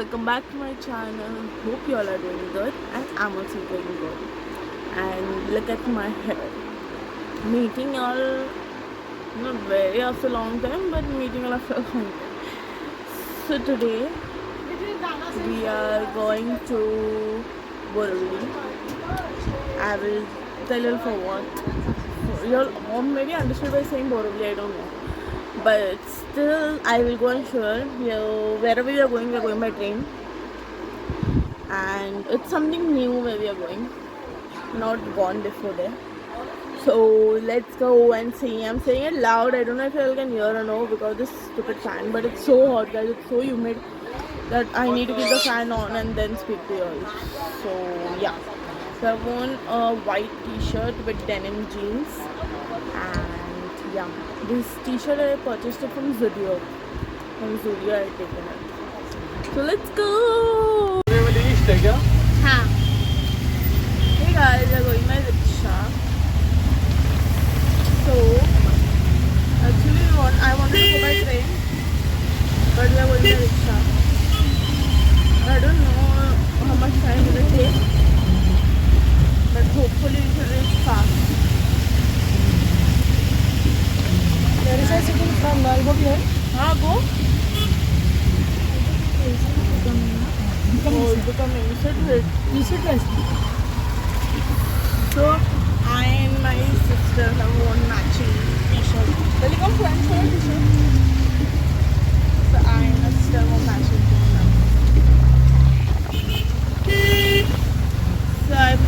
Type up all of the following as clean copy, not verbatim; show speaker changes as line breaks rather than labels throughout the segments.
welcome back to my channel. Hope you all are doing good and I'm also doing good. And look at my hair. Meeting all not very after a long time, but meeting all after a long time. So today we are going to Borivali. I will tell you for what. You'll maybe understood by saying Borivali, I don't know. But still, I will go and sure. Wherever we are going by train. And it's something new where we are going. Not gone before there. So let's go and see. I'm saying it loud. I don't know if you all can hear or no because this stupid fan. But it's so hot, guys. It's so humid that I need to keep the fan on and then speak to you all. So yeah. So I've worn a white t-shirt with denim jeans. And yeah. This t-shirt I purchased it from Zudio. From Zudio I taken it. So let's go! हाँ. Hey guys, we are going by rickshaw. So actually I wanted to go by train, but we are going by rickshaw. I don't know how much time it will take, but hopefully we can reach fast.
There is a sitting from Malbo here.
हाँ go. Oh, it's becoming. You should rest. So I and my sister have worn matching t-shirts. Will you come front for a t-shirt? So I and my sister wore matching t-shirts. So as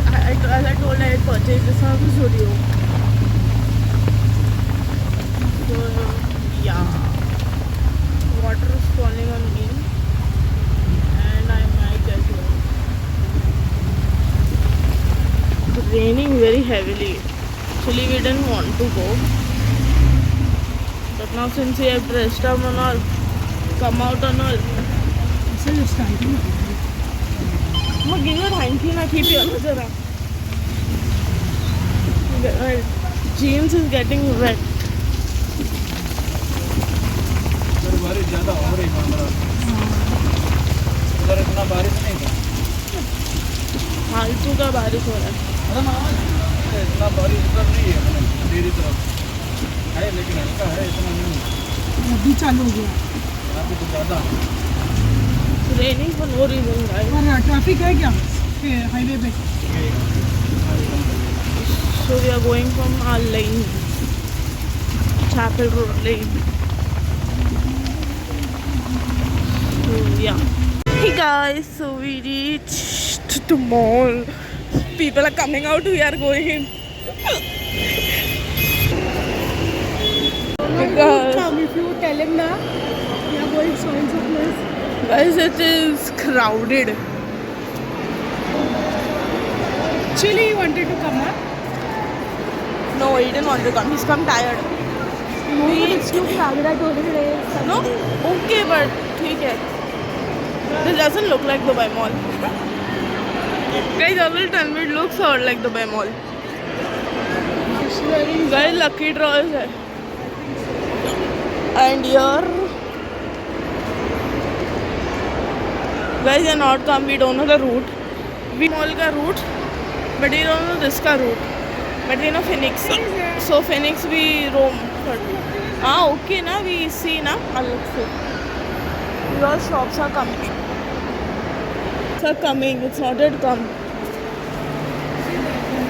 I told, I had purchased this from Zudio. So yeah, water is falling on me. And I might as well. It's raining very heavily. Actually, we didn't want to go. But now since we have dressed up and all, come out and all.
So it's starting.
I'm give you a hanky na keep you jara. My jeans is getting wet.
बारिश ज़्यादा हो रही है उधर इतना बारिश नहीं था
फालतू का बारिश हो रहा है
इतना बारिश उधर नहीं है मेरी तरफ है लेकिन हल्का है इतना नहीं
अभी चालू हो गया
यहाँ पे तो ज़्यादा
raining for no reason guys
और ट्रैफिक है क्या हाईवे पे
So we are going from our lane, Chapel Road lane. So yeah. Hey guys, so we reached the mall. People are coming out. We are going. Guys,
come if you tell him na we are going so and so place.
guys, it is crowded.
Actually he wanted to come up.
No, he didn't want to come. He's come tired.
It's too crowded. I told him today.
No? Okay, but ठीक है. This doesn't look like Dubai Mall. Guys, always tell me it looks all like Dubai Mall. Guys, lucky draw is there. And here, guys, are not come. We don't know the route. We mall ka route, but we don't know this ka route. But we know Phoenix. So Phoenix we roam. Okay, na we see na. I'll see. Your shops are coming. It's are coming. It's not yet come.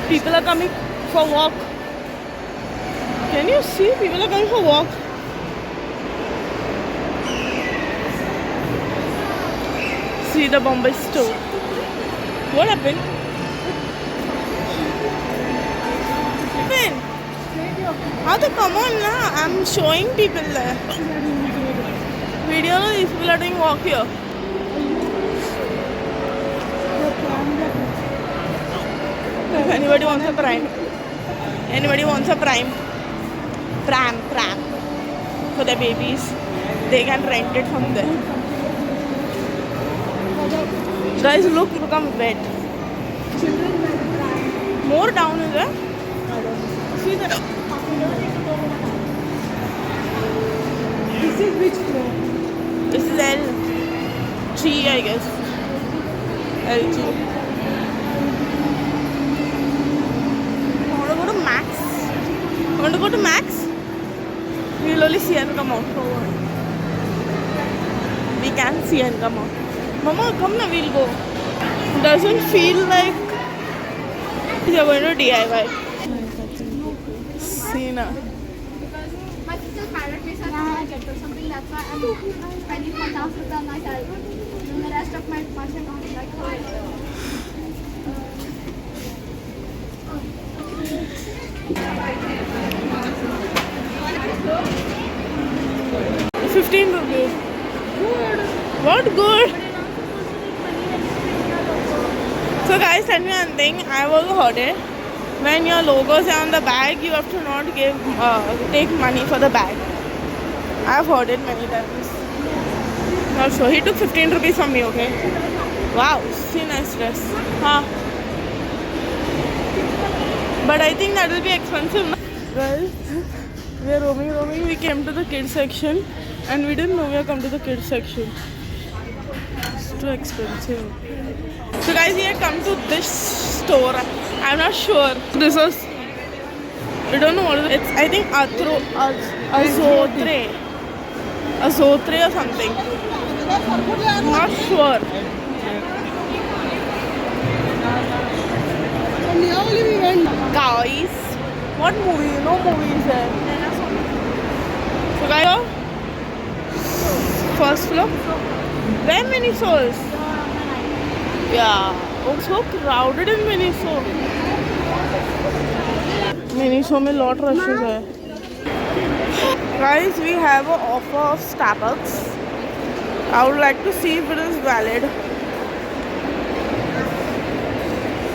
People are coming for walk. Can you see? People are coming for walk. See the Bombay store. What happened? How to come on na? I'm showing people there. Video no, these people are doing walk here. If anybody wants a prime. Anybody wants a prime. Pram for the babies. They can rent it from there. Guys, look, I'm wet. More down is there? See that?
This is which floor?
This is L. LG, I guess. LG. I want to go to Max. I want to go to Max. We'll only see and come out. We can see and come out. Mama, come now, we'll go. Doesn't feel like you're going to DIY. See na.
My sister parrot me said I get or something, that's why I'm spending $1,000 on my salary. And the rest of my month account is like
₹15. Good. What good? So guys, tell me one thing. I also heard it. When your logos are on the bag, you have to not take money for the bag. I've heard it many times. Not sure. He took ₹15 from me, okay? Wow, see nice dress. Huh? But I think that will be expensive. No? Guys, we are roaming. We came to the kids section and we didn't know we have come to the kids section. It's too expensive. So guys, we have come to this store. I'm not sure. This was, I don't know what it is. It's, I think, Azotre or something. Not sure.
And here only we went.
Guys, what movie? No movie is there. So guys, first floor. Where Miniso's? Yeah. Oh, so crowded in Miniso. Miniso में lot rushes है. Guys, we have an offer of Starbucks. I would like to see if it is valid.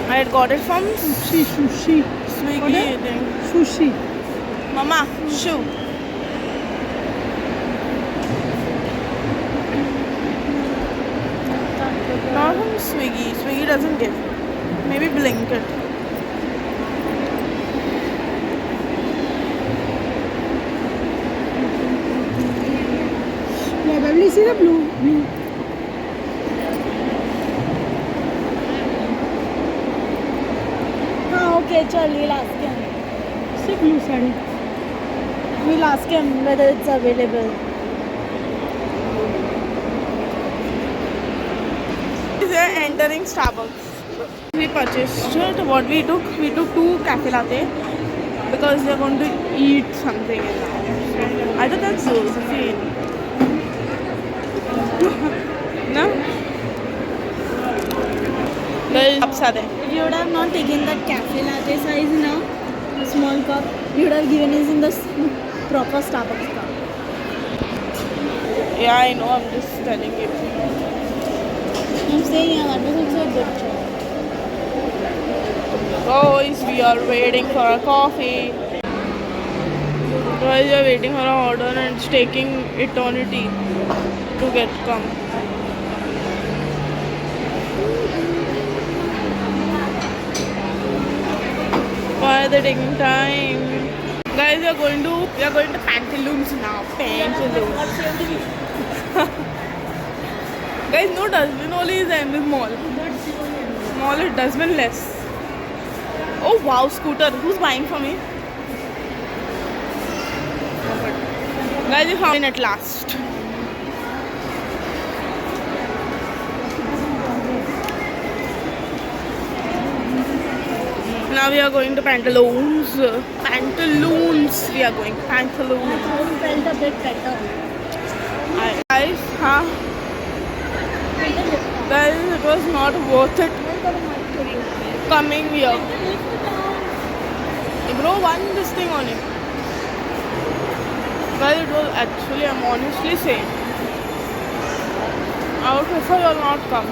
I had got it from
Sushi.
Swiggy, I think.
Sushi.
Mama, shoe. Not from Swiggy. Swiggy doesn't give. Maybe Blinkit.
Yeah, Beverly, see the blue.
okay, chal, we'll ask him.
See blue sari.
We'll ask him whether it's available.
We are entering Starbucks. We purchased what we took. We took 2 cafe latte because we are going to eat something in now. I thought that's Josephine. No? Guys, cups are there.
If you would have not taken that cafe latte size now, small cup, you would have given us in the proper Starbucks cup.
Yeah, I know. I'm just telling you.
I'm saying, yeah, that was also a good choice.
Guys, we are waiting for a coffee. Guys, we are waiting for our order and it's taking eternity to get come. Why are they taking time? Guys, we are going to Pantaloons now. Pantaloons. Guys, no dustbin only is in this mall. Mall is dustbin less. Oh wow, scooter. Who's buying for me? Guys, we found it at last. Now we are going to Pantaloons. Pantaloons. We are going Pantaloons.
Home felt a bit better.
Guys, guys, it was not worth it coming here. Bro, this thing on it. Guys, it was actually, I'm honestly saying, I would prefer you all not come.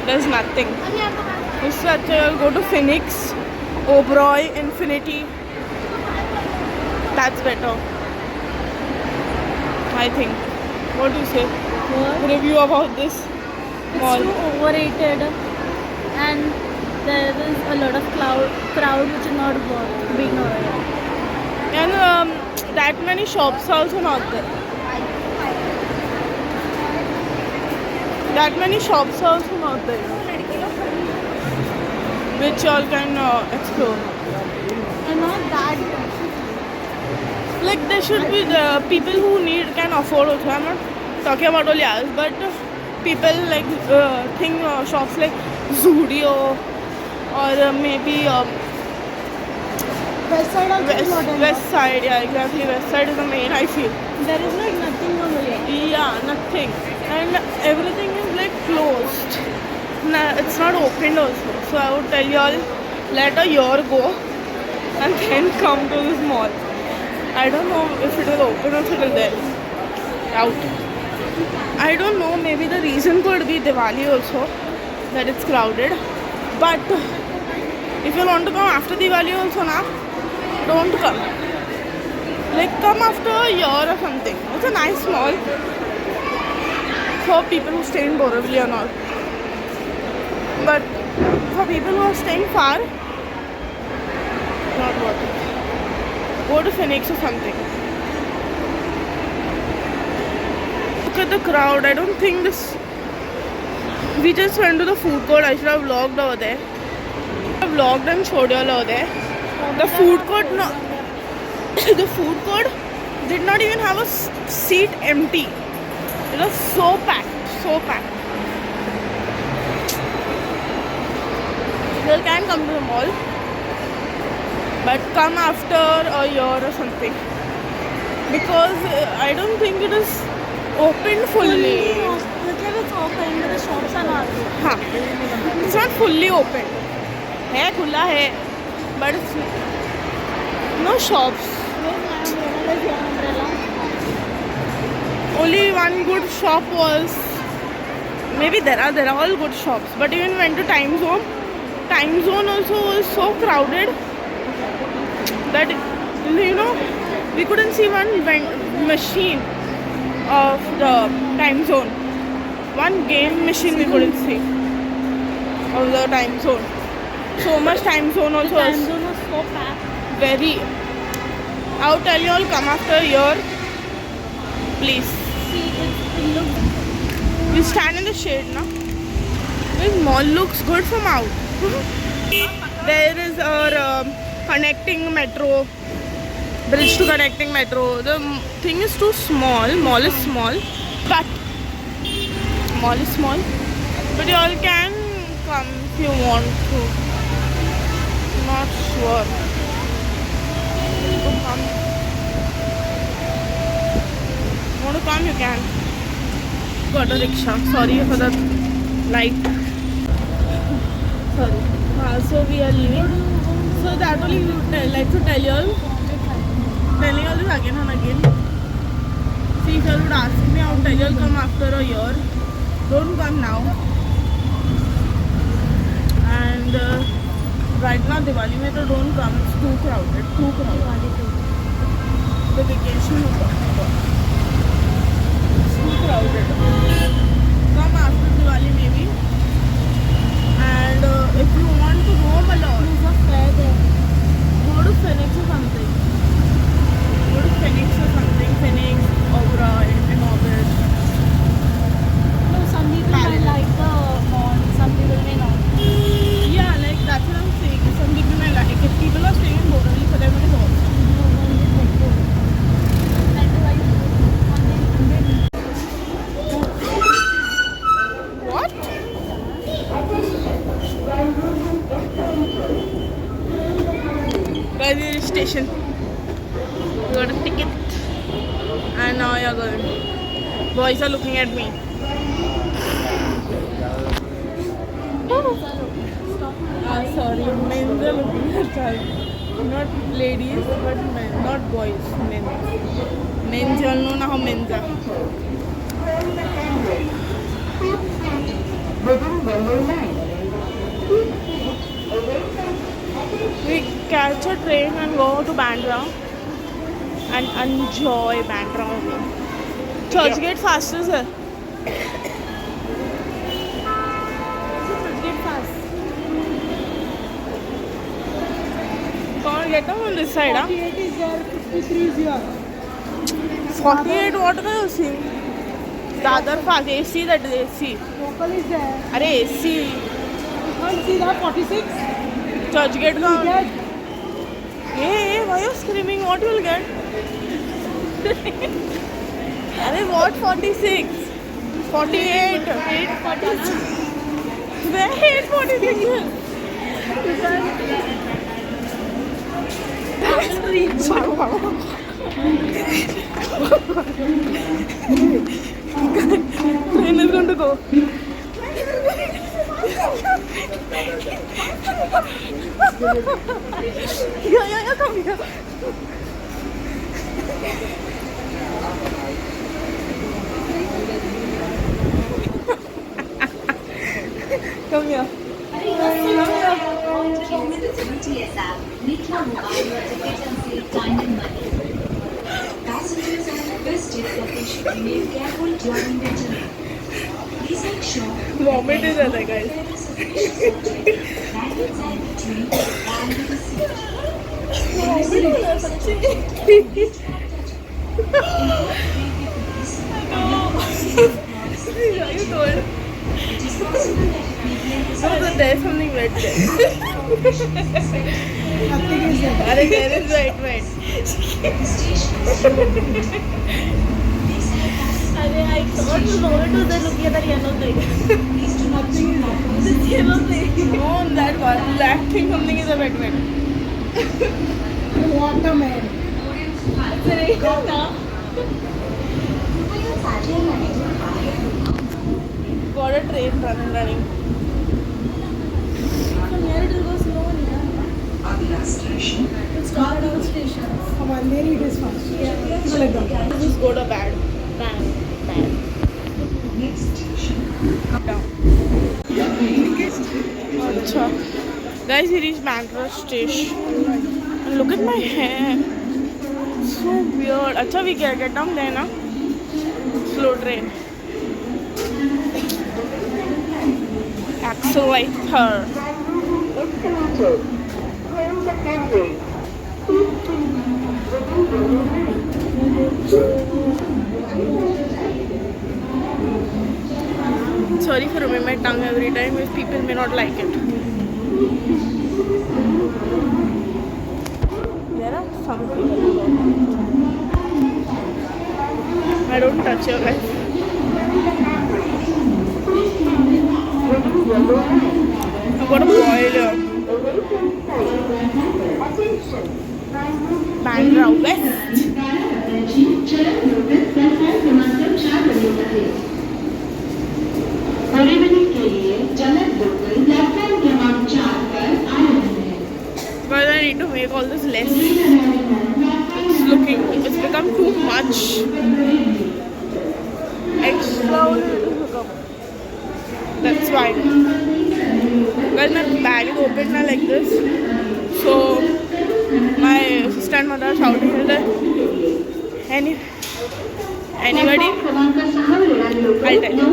There's nothing. This is you'll go to Phoenix, Oberoi, Infinity. That's better. I think. What do you say?
What?
Review about this mall.
It's too overrated and there is a lot of crowd which is not worth being over here.
And that many shops are also not there. that many shops are also not there, which y'all can explore.
And not that.
Like there should be the people who need can afford also. I'm not talking about only us, but people like think shops like Zudio or maybe
West side also is not enough.
West side. Yeah, exactly. West side is the main. I feel.
There is like nothing over here.
Yeah, nothing, and everything is like closed. It's not opened also. So I would tell you all, let a year go, and then come to this mall. I don't know if it will open or if it will there. Out. I don't know. Maybe the reason could be Diwali also, that it's crowded. But if you want to come after Diwali also, na, don't come. Like come after a year or something. It's a nice mall for people who stay in Borivali and all. But for people who are staying far, not worth it. Go to Phoenix or something. Look at the crowd. I don't think this. We just went to the food court. I should have vlogged over there. I vlogged and showed you all over there. The food court, no. The food court did not even have a seat empty. It was so packed. So packed. You can come to the mall, but come after a year or something, because I don't think it is open fully.
Look at it's open, but the shops are not.
Huh. It's not fully open. है खुला है, but it's no shops.
Where's your umbrella?
Only one good shop was. Maybe there are all good shops, but even went to Time Zone. Time Zone also was so crowded that we couldn't see one machine of the Time Zone. One game machine we couldn't see of the Time Zone. So much Time Zone also
Time
was
zone was so packed.
very. I'll tell you all, come after a year, please.
See, it looks.
We stand in the shade now. This mall looks good from out. There is a connecting metro, bridge to connecting metro. The thing is too small. Mall is small, but you all can come if you want to. Not sure. To come. Want to come? You can. Got a rickshaw. Sorry for the light. Sorry. So we are leaving. So that only like to tell you all. Telling you all this again and again. See, if you would ask me, I would tell you all come after a year. Don't come now. And right now Diwali mein to don't come. It's too crowded. The vacation is too crowded. Come after Diwali maybe. And if you want to roam a lot,
There's a fair there.
go to Phoenix or something. Phoenix, Oberoi, in August.
No, some people might like the mall, some people may not.
Yeah, like that's what I'm saying. Some people may like it. If people are staying in Borivali, for them it is awesome. What? Railway station. You got a ticket. And now you're going. Boys are looking at me. Sorry, men are looking at us. Not ladies, but men. Not boys, men. Men, you all know now how men are. We catch a train and go to Bandra and enjoy Bandra. Churchgate faster, sir.
Get fast.
Can't get down on this side, huh?
48 is there, 53 is here.
48, what are you seeing? Dadar fast. AC, that is AC.
Local is there.
अरे AC.
Can't see that 46.
Churchgate का.
Get
Hey, why you screaming? What you'll get? अरे what 46? 48.
846.
Where 846? Train is going to go. Yeah, come here. Come here.
TSL, Mitra Mobile Notification Save Time and Money. Passengers are requested that they should remain careful during the journey. Please make sure
Vomit is there, guys.
there is sufficient subject baggage and between and the seat.
You told.
It is possible that it may be a
No, so there's something wet there.
nothing is there.
There is wet.
I thought the vomit was there looking at that yellow thing. Nothing is there. This yellow thing.
No, that one, that thing, something is a wet.
Waterman.
It's a raincoat now. Got a train running.
From here it will go slowly. It's not all stations. From Andheri it is fast. Yeah. Go like that.
Just go to bed. Bang. Down. Achha. Guys, we reached Bandra station. And look at my hair. So weird. Achha, we get down there na. Slow train. Accelerator. Sorry for rubbing my tongue every time if people may not like it. There are some people. I don't touch your guys. I've got a boil here. Bandra West. But I need to make all this less. It's become too much. Extra that's why. Guys, my bag is open now like this. So my sister and mother are shouting that anybody? I'll tell you.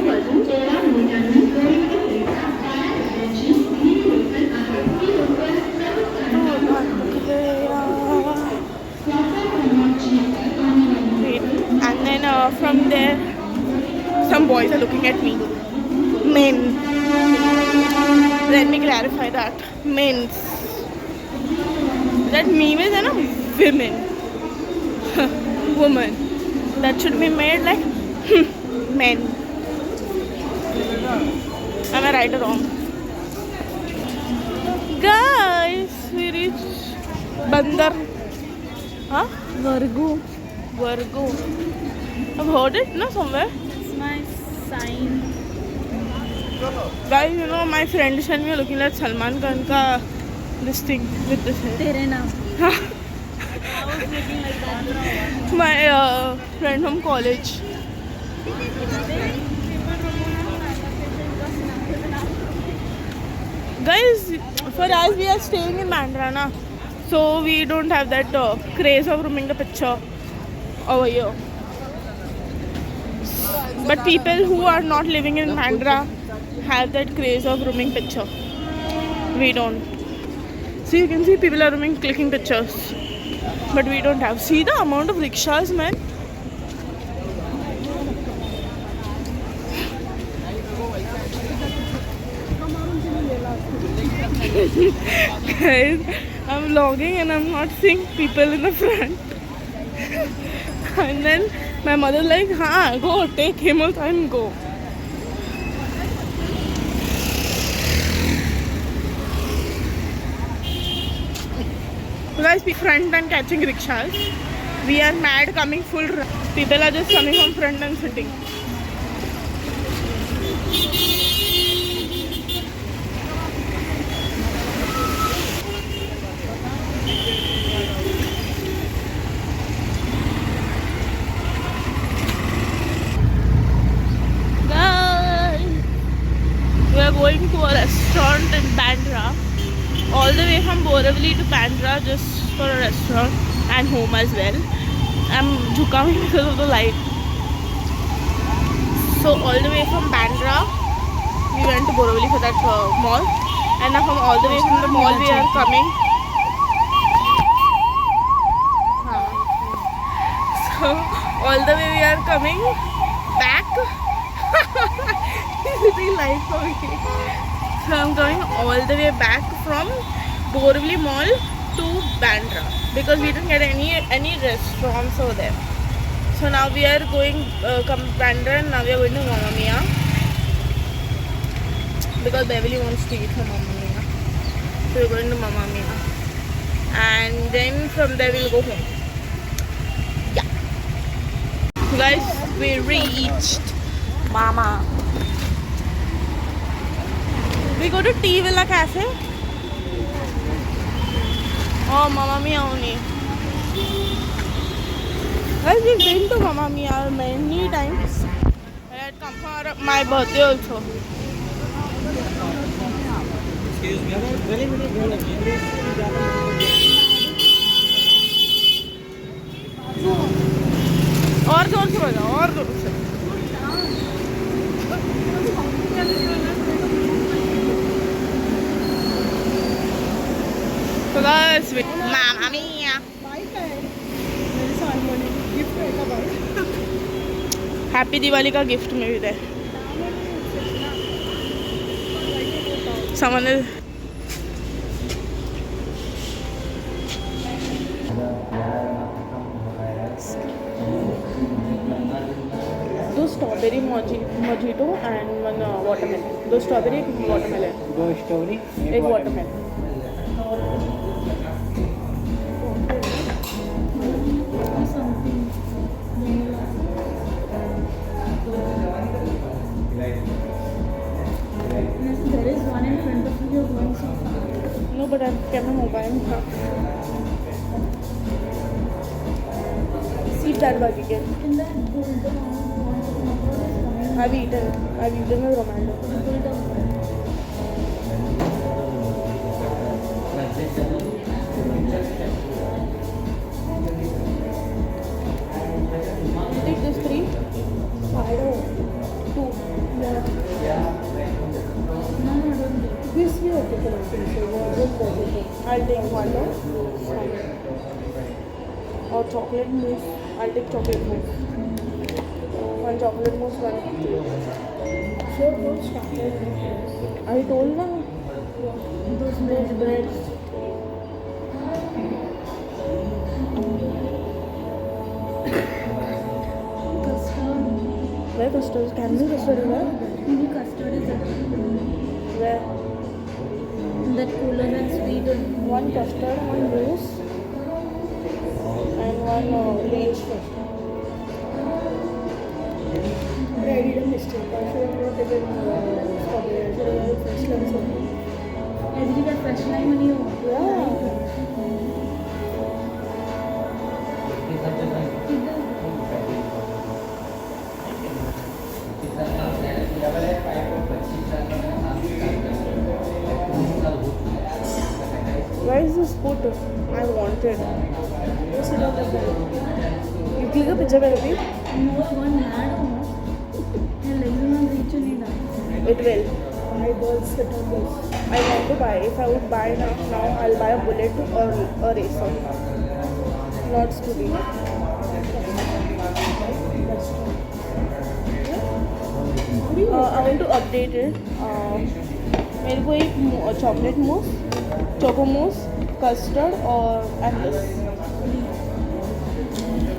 And then from there, some boys are looking at me. Men. Let me clarify that. Men. That meme is women. Woman. That should be made like men. Am I right or wrong? Guys, we reached Bandar. Huh?
Vargu.
I've heard it, no, somewhere.
It's my sign.
Guys, you know, my friend sent me looking like Salman Khan ka this thing with this hair.
Tere naam. I was looking like that.
My friend from college. Guys, for us, we are staying in Bandra, na? So we don't have that craze of rooming a picture over here. But people who are not living in Bandra have that craze of rooming picture. We don't. See, you can see people are rooming, clicking pictures. But we don't have. See the amount of rickshaws, man. Guys, I'm vlogging and I'm not seeing people in the front. And then my mother like, "Ha, go take him also and go." So guys, front and catching rickshaws. We are mad coming full. People are just coming from front and sitting. We are going to a restaurant in Bandra, all the way from Borivali to Bandra just for a restaurant and home as well. I'm jhukaing because of the light. So all the way from Bandra, we went to Borivali for that mall, and now from all the way from the mall we are coming. So all the way we are coming back. Really light for me. So I'm going all the way back from Borivali Mall to Bandra because we didn't get any restaurants over there. So now we are going come Bandra and now we are going to Mamma Mia because Beverly wants to eat her Mamma Mia. So we're going to Mamma Mia and then from there we'll go home. Yeah. So guys, we reached Mama. We go to Tea Villa Cafe. Oh, Mamma Mia only. Guys, we've been to Mamma Mia many times. I had come for my birthday also.
Excuse me.
और जोर से बजाओ और जोर से. So guys, with Mamma Mia. Happy Diwali का gift में भी दे. Someone is. दो strawberry mojito and one watermelon. दो स्ट्रॉबेरी एक watermelon.
दो स्ट्रॉबेरी
एक watermelon.
There is one in front of you, you're going so fast.
No, but I'm kept my mobile. Eat that bug again.
In that bulldog,
I've eaten with Romando. Take this 3. I don't. 2. Yeah.
No, don't do.
This year, I'll take one more. Or chocolate mousse. I'll take chocolate mousse. One chocolate mousse, one tea.
Sure, those chocolate mousse.
I told them.
Those breads. Custard.
Where custard? Can be custard where?
Maybe custard is that.
Where?
That cooler and sweet.
One custard, one mousse, and one leech.
I did a mistake. I should have not taken strawberry. I should have fresh lime. I did a fresh lime and you.
Yeah. Where is this food? I wanted.
What's it all about?
You click a picture, baby.
No one mad or not. And like you want reach need
It will.
I balls sit on this.
I want to buy. If I would buy now I'll buy a bullet or a racer. Not scooty. I want to update it. मेरे को एक chocolate mousse choco mousse, custard, or and this.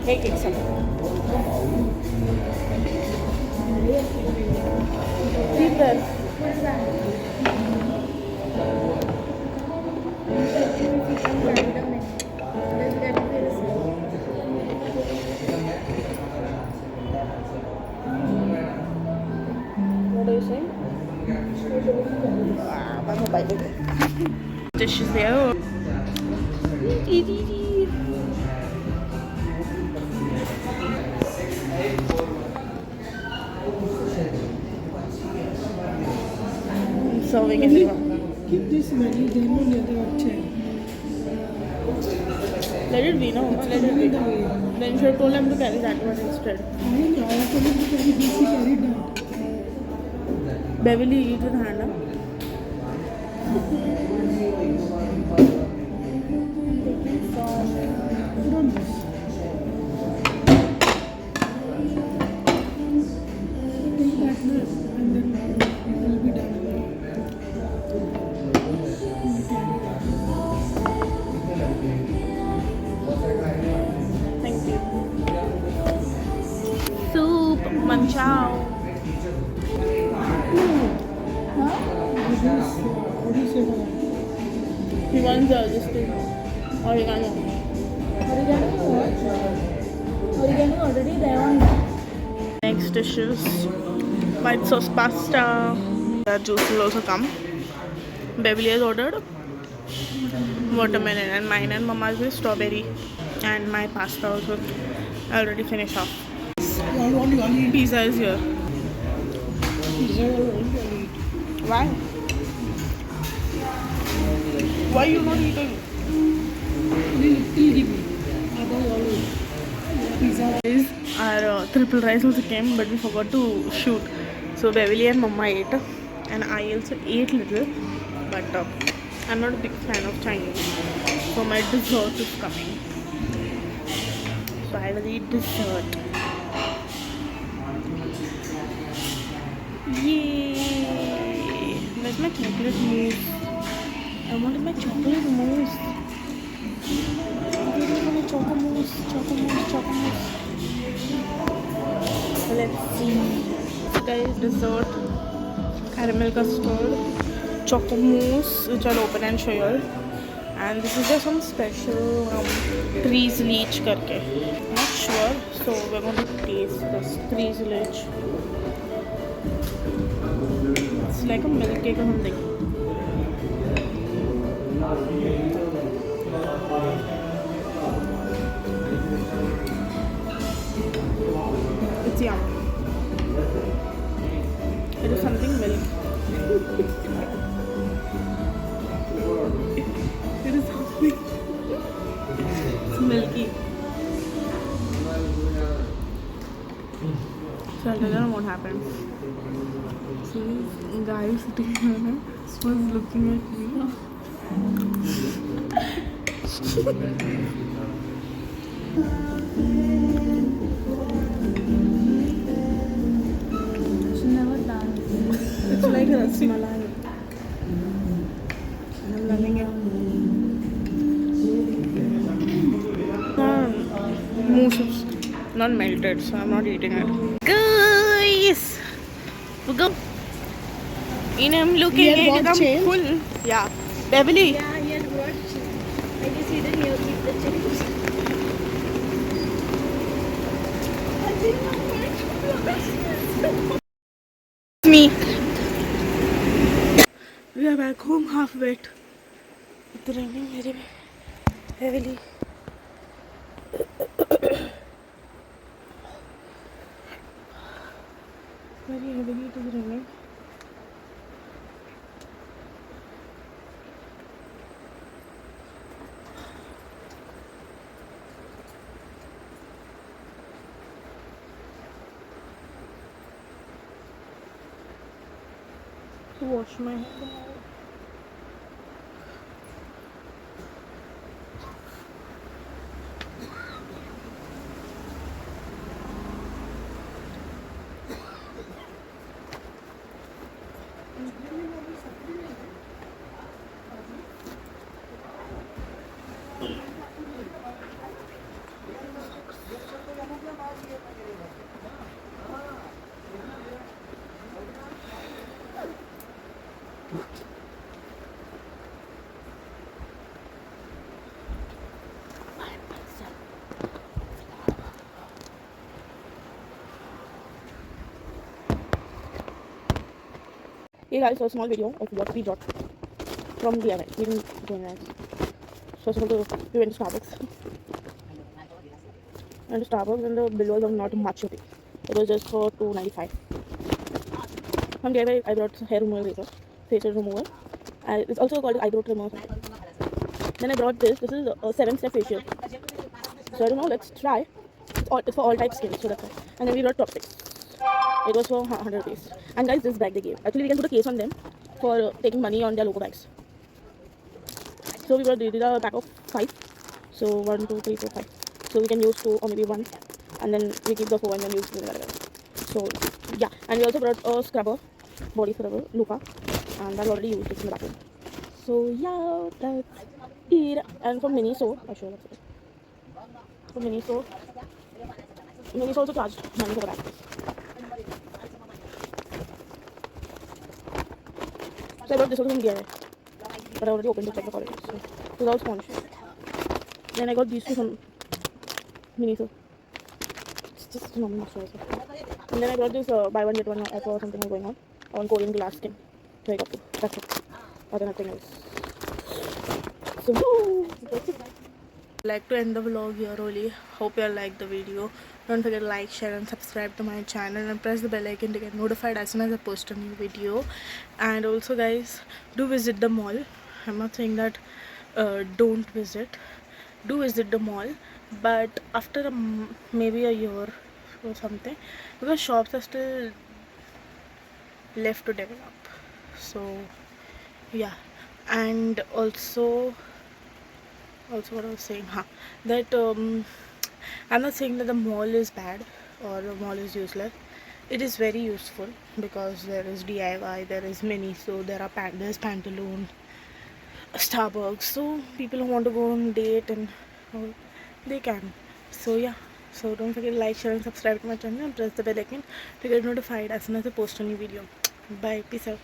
एक सब. Keep that. What are you saying? My mobile. Dish is there. Serving everyone.
Keep this money, then on the other chair.
Let it be, no? Let it be. Then you should have told them to carry that one instead.
I told him to carry this, he carried that.
Beverly, eat with hand, huh?
Put on this. Take that now, and then it will be done.
Thank you. Soup, manchao.
What do you say for that?
He wants this thing. Oregano.
Oregano already there on.
Next dish is white sauce pasta. That juice will also come. Beverly has ordered watermelon, and mine and Mama's is strawberry. And my pasta also already finished off. Pizza is here. Why? Why you not eating? Our triple rice also came, but we forgot to shoot. So Beverly and Mama ate, and I also ate little. But I'm not a big fan of Chinese, so my dessert is coming. So I will eat dessert. Yay! Where's my chocolate mousse? I wanted my chocolate mousse. Choco mousse. Let's see. Guys, dessert, caramel custard, choco mousse, which I'll open and show you all. And this is just some special trees leech karke. Not sure, so we're going to taste this trees leech. It's like a milk cake or something. It's yum. It is something milk. It is something. It's milky. So I'll tell you what happened. So this guy sitting here was looking at me. It's like a rasmalai. I'm loving it. Mousse is not melted, so I'm not eating it. Guys, we go. I'm looking at it full. Yeah, Beverly.
Yeah, he had watched. I guess he didn't hear the change.
Me. We are back home half wet. It's raining very heavily. Very heavily it is raining. To wash my hair. Hey guys, so a small video of what we got from DIY. We didn't go nice. First of all, we went to Starbucks. And the bill was not much of it. It was just for $2.95. From DIY, I brought hair removal razor, facial remover. It's also called eyebrow trimmer. Then I brought this. This is a 7-step facial. So I don't know. Let's try. It's for all type skin. So that's why. And then we brought chopsticks. It was for 100 rupees. And guys, this bag they gave. Actually, we can put a case on them for taking money on their logo bags. So we did a pack of 5. So 1, 2, 3, 4, 5. So we can use 2 or maybe 1, and then we keep the 4 and then use the other. So yeah, and we also brought a scrubber, body scrubber, Luca, and I've already used it in the bathroom. So yeah, that's it. And for Miniso, I'll show you that's it. For Miniso also charged money for the bag. So I brought this also from DIY, but I already opened to check the quality. So without sponge. Then I got these two from Miniso. It's just a normal moisturizer. And then I got this buy one get one offer or something going on Korean glass skin. So I got two. That's it. Other nothing else. So woo! That's it. I'd like to end the vlog here only. Hope you all liked the video. Don't forget to like, share and subscribe to my channel and press the bell icon to get notified as soon as I post a new video. And also guys, do visit the mall. I'm not saying that don't visit. Do visit the mall, but after maybe a year or something, because shops are still left to develop. So yeah, and also what I was saying, that I'm not saying that the mall is bad or the mall is useless. It is very useful because there is DIY, there is Miniso, there's Pantaloons, Starbucks. So people who want to go on date and all, they can. So yeah. So don't forget to like, share and subscribe to my channel and press the bell icon to get notified as soon as I post a new video. Bye. Peace out.